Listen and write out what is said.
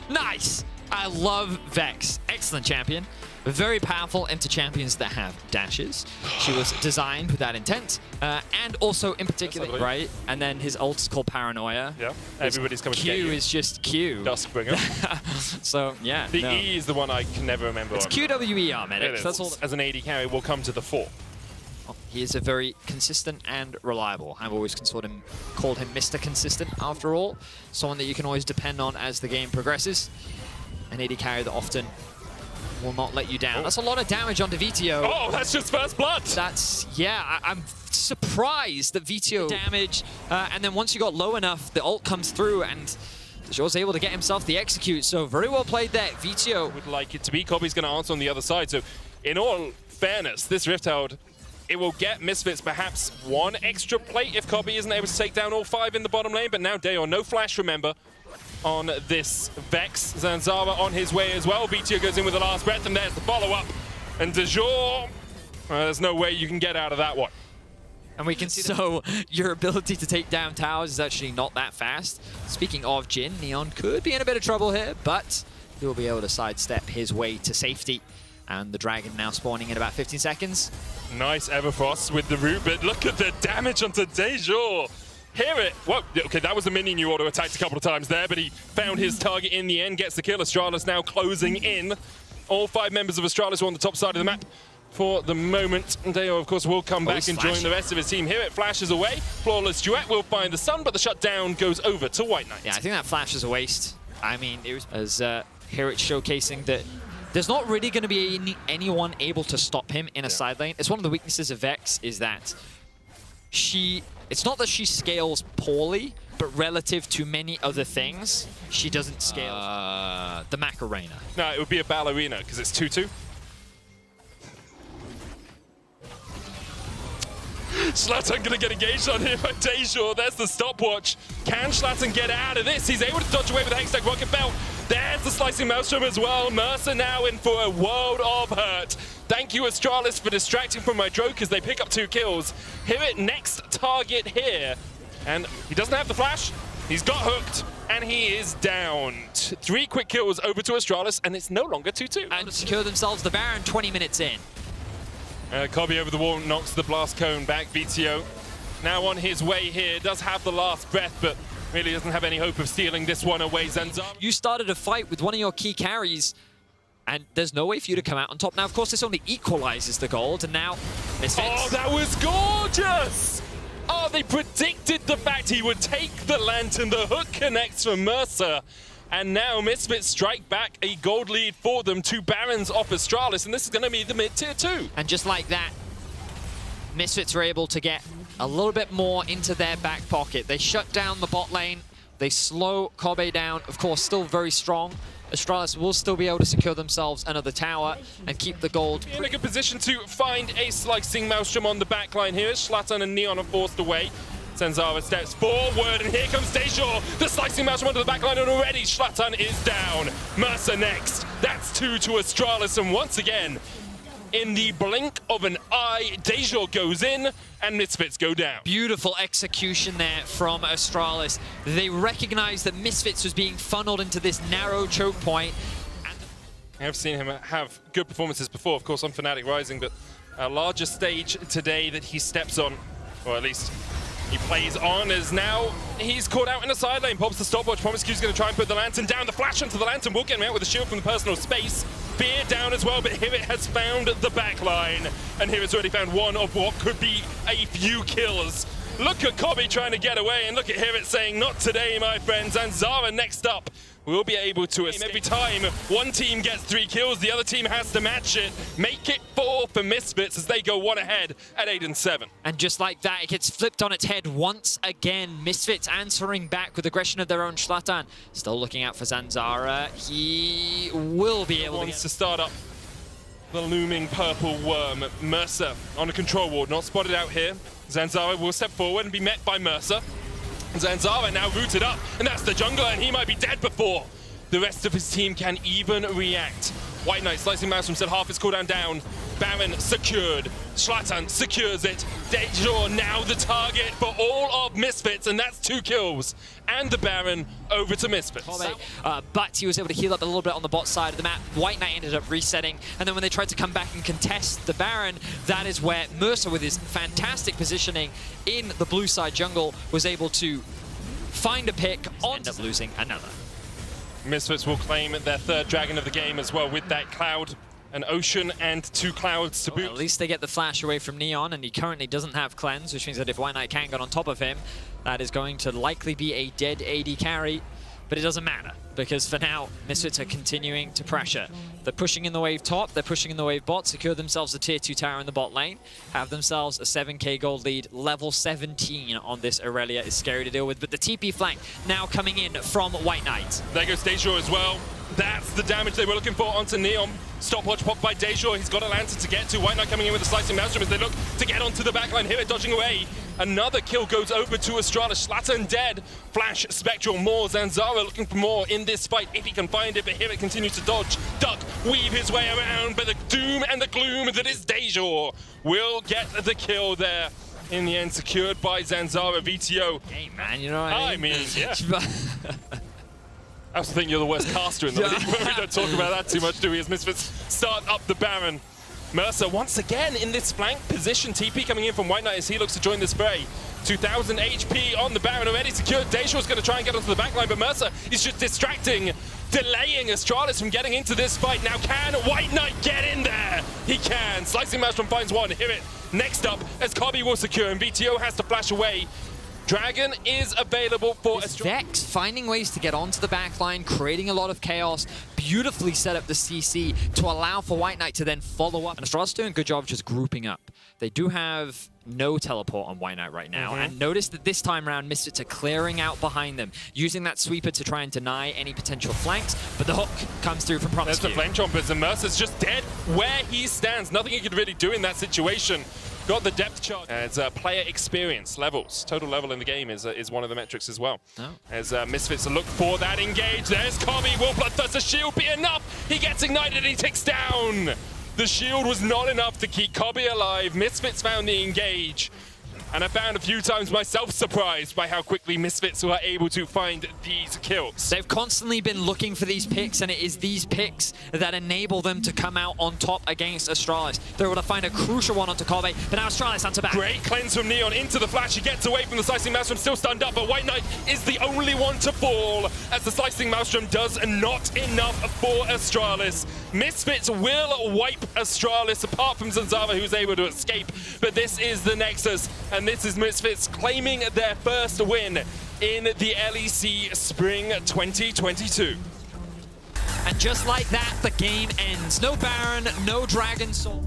Nice! I love Vex. Excellent champion. Very powerful into champions that have dashes. She was designed with that intent. And also, in particular, right? And then his ult is called Paranoia. Yeah, everybody's coming to get you. Q is just Q. Duskbringer. So, yeah. The E is the one I can never remember. It's QWER, medics. That's all. As an AD carry, we'll come to the 4. He is a very consistent and reliable. I've always called him Mr. Consistent, after all. Someone that you can always depend on as the game progresses. An AD carry that often will not let you down. That's a lot of damage onto VTO. Oh, that's just first blood! That's, yeah, I'm surprised that VTO damage, and then once you got low enough, the ult comes through, and Joe's able to get himself the execute, so very well played there. VTO would like it to be. Kobe's going to answer on the other side, so in all fairness, this Rift Herald, it will get Misfits perhaps one extra plate if Kobe isn't able to take down all 5 in the bottom lane, but now Dayor, no flash, remember, on this Vex. Zanzara on his way as well. VTO goes in with the last breath, and there's the follow-up. And DeJour, there's no way you can get out of that one. And we can see so your ability to take down towers is actually not that fast. Speaking of Jhin, Neon could be in a bit of trouble here, but he'll be able to sidestep his way to safety. And the Dragon now spawning in about 15 seconds. Nice Everfrost with the root, but look at the damage onto DeJour. Hear it. Well, okay, that was a minion you auto-attacked a couple of times there, but he found his target in the end, gets the kill. Astralis now closing in. All 5 members of Astralis are on the top side of the map for the moment. Dayor, of course, will come back and join the rest of his team. Here it flashes away. Flawless Duet will find the sun, but the shutdown goes over to White Knight. Yeah, I think that flash is a waste. I mean, it was as here it's showcasing that there's not really going to be anyone able to stop him in a side lane. It's one of the weaknesses of Vex is that it's not that she scales poorly, but relative to many other things, she doesn't scale. The Macarena. No, it would be a ballerina because it's 2-2. Schlatten gonna get engaged on him by DeJour. There's the stopwatch. Can Schlatten get out of this? He's able to dodge away with the Hextech Rocket Belt. There's the Slicing Maelstrom as well. Mercer now in for a world of hurt. Thank you, Astralis, for distracting from my Droke as they pick up 2 kills. Here it next target here. And he doesn't have the flash. He's got hooked, and he is down. 3 quick kills over to Astralis, and it's no longer 2-2. And secure themselves the Baron 20 minutes in. Kobe over the wall knocks the blast cone back. VTO now on his way here. Does have the last breath, but really doesn't have any hope of stealing this one away. Zanzara. You started a fight with one of your key carries, and there's no way for you to come out on top. Now, of course, this only equalizes the gold, and now Misfits. Oh, that was gorgeous! Oh, they predicted the fact he would take the Lantern. The hook connects for Mercer. And now Misfits strike back a gold lead for them. 2 Barons off Astralis, and this is going to be the mid-tier 2. And just like that, Misfits are able to get a little bit more into their back pocket. They shut down the bot lane. They slow Kobe down. Of course, still very strong. Astralis will still be able to secure themselves another tower and keep the gold. In a good position to find a Slicing Maelstrom on the back line here. Schlatten and Neon are forced away. Zanzara steps forward, and here comes DeJour. The Slicing Maelstrom onto the back line, and already Schlatten is down. Mercer next. That's 2 to Astralis, and once again, in the blink of an eye, DeJour goes in, and Misfits go down. Beautiful execution there from Astralis. They recognized that Misfits was being funneled into this narrow choke point. I have seen him have good performances before, of course, on Fnatic Rising, but a larger stage today that he steps on, or at least he plays on, as now he's caught out in the side lane. Pops the stopwatch. Promiscue's going to try and put the Lantern down. The flash onto the Lantern will get him out with a shield from the personal space. Fear down as well, but Hibbit has found the back line. And Hibbit's already found one of what could be a few kills. Look at Kobe trying to get away, and look at Hibbit saying, not today, my friends. And Zara next up will be able to escape. Every time one team gets 3 kills, the other team has to match it. Make it 4 for Misfits as they go 1 ahead at 8 and 7. And just like that, it gets flipped on its head once again. Misfits answering back with aggression of their own. Schlatten still looking out for Zanzara. He will be able to start up the looming purple worm. Mercer on a control ward, not spotted out here. Zanzara will step forward and be met by Mercer. Zanzara now rooted up, and that's the jungler, and he might be dead before the rest of his team can even react. White Knight Slicing Maelstrom said half his cooldown down. Baron secured. Zlatan secures it. Dejor now the target for all of Misfits, and that's 2 kills. And the Baron over to Misfits. But he was able to heal up a little bit on the bot side of the map. White Knight ended up resetting, and then when they tried to come back and contest the Baron, that is where Mercer, with his fantastic positioning in the blue side jungle, was able to find a pick on. End up losing another. Misfits will claim their 3rd dragon of the game as well, with that Cloud, an Ocean, and 2 Clouds to boot. At least they get the flash away from Neon, and he currently doesn't have Cleanse, which means that if White Knight can get on top of him, that is going to likely be a dead AD carry. But it doesn't matter, because for now, Misfits are continuing to pressure. They're pushing in the wave top, they're pushing in the wave bot, secure themselves a tier 2 tower in the bot lane, have themselves a 7k gold lead. Level 17 on this Aurelia is scary to deal with, but the TP flank now coming in from White Knight. There goes Dejor as well. That's the damage they were looking for onto Neon. Stopwatch popped by Dejor. He's got a lantern to get to. White Knight coming in with a slicing maelstrom as they look to get onto the backline. Here, dodging away. Another kill goes over to Astralis. Zlatan dead. Flash, Spectral, more. Zanzara looking for more in this fight if he can find it, but here it continues to dodge, duck, weave his way around, but the doom and the gloom that is Dejor will get the kill there. In the end, secured by Zanzara. VTO. Hey, man, you know what I mean? Yeah. I also think you're the worst caster in the league, but we don't talk about that too much, do we, as Misfits start up the Baron. Mercer once again in this flank position. TP coming in from White Knight as he looks to join this fray. 2,000 HP on the Baron already secured. Dejor's going to try and get onto the backline, but Mercer is just distracting, delaying Astralis from getting into this fight. Now can White Knight get in there? He can. Slicing Maelstrom finds one. Hear it. Next up, as Kobe will secure, and VTO has to flash away. Dragon is available for Vex finding ways to get onto the backline, creating a lot of chaos, beautifully set up the CC to allow for White Knight to then follow up. And Astralis doing a good job of just grouping up. They do have no teleport on White Knight right now, and notice that this time around Misfits are clearing out behind them, using that sweeper to try and deny any potential flanks, but the hook comes through from Promiscu. There's the Flame Chompers, and Mercer's just dead where he stands. Nothing he could really do in that situation. Got the depth chart. As player experience levels, total level in the game is one of the metrics as well. Oh. As Misfits look for that engage. There's Kobe. Will Bloodthirster's shield be enough? He gets ignited and he ticks down. The shield was not enough to keep Kobe alive. Misfits found the engage. And I found a few times myself surprised by how quickly Misfits were able to find these kills. They've constantly been looking for these picks, and it is these picks that enable them to come out on top against Astralis. They're able to find a crucial one onto Kobe, but now Astralis onto back. Great cleanse from Neon into the flash. He gets away from the Slicing Maelstrom, still stunned up, but White Knight is the only one to fall, as the Slicing Maelstrom does not enough for Astralis. Misfits will wipe Astralis, apart from Zanzara, who's able to escape, but this is the Nexus. And this is Misfits claiming their first win in the LEC Spring 2022. And just like that, the game ends. No Baron, no Dragon Soul.